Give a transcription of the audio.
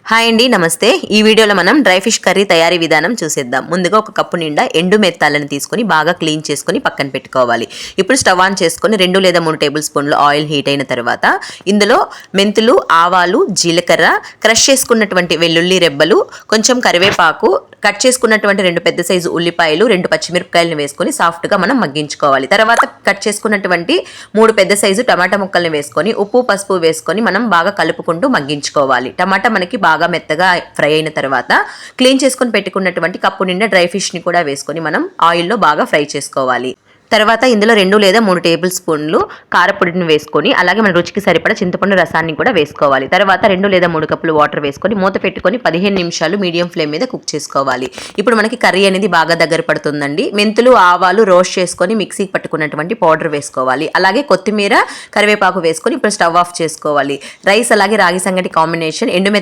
Hi అండి, నమస్తే. ఈ వీడియోలో మనం డ్రై ఫిష్ కర్రీ తయారీ విధానం చూసేద్దాం. ముందుగా ఒక కప్పు నిండా ఎండు మెత్తాలను తీసుకొని బాగా క్లీన్ చేసుకొని పక్కన పెట్టుకోవాలి. ఇప్పుడు స్టవ్ ఆన్ చేసుకొని 2 లేదా 3 టేబుల్ స్పూన్లు ఆయిల్ హీట్ అయిన తర్వాత ఇందులో మెంతులు, ఆవాలు, జీలకర్ర, క్రష్ చేసుకున్నటువంటి వెల్లుల్లి రెబ్బలు, కొంచెం కరివేపాకు, కట్ చేసుకున్నటువంటి 2 పెద్ద సైజు ఉల్లిపాయలు, 2 పచ్చిమిరపకాయలను వేసుకొని సాఫ్ట్గా మనం మగ్గించుకోవాలి. తర్వాత కట్ చేసుకున్నటువంటి 3 పెద్ద సైజు టమాటా ముక్కల్ని వేసుకొని ఉప్పు, పసుపు వేసుకొని మనం బాగా కలుపుకుంటూ మగ్గించుకోవాలి. టమాటా మనకి బాగా మెత్తగా ఫ్రై అయిన తర్వాత క్లీన్ చేసుకొని పెట్టుకున్నటువంటి కప్పు నిండా డ్రై ఫిష్ని కూడా వేసుకొని మనం ఆయిల్లో బాగా ఫ్రై చేసుకోవాలి. తర్వాత ఇందులో 2 లేదా 3 టేబుల్ స్పూన్లు కారపొడిని వేసుకొని అలాగే మన రుచికి సరిపడా చింతపండు రసాన్ని కూడా వేసుకోవాలి. తర్వాత 2 లేదా 3 కప్పులు వాటర్ వేసుకొని మూత పెట్టుకొని 15 నిమిషాలు మీడియం ఫ్లేమ్ మీద కుక్ చేసుకోవాలి. ఇప్పుడు మనకి కర్రీ అనేది బాగా దగ్గర పడుతుందండి. మెంతులు, ఆవాలు రోస్ట్ చేసుకొని మిక్సీకి పట్టుకున్నటువంటి పౌడర్ వేసుకోవాలి. అలాగే కొత్తిమీర, కరివేపాకు వేసుకొని ఇప్పుడు స్టవ్ ఆఫ్ చేసుకోవాలి. రైస్ అలాగే రాగి సంగటి కాంబినేషన్ ఎండు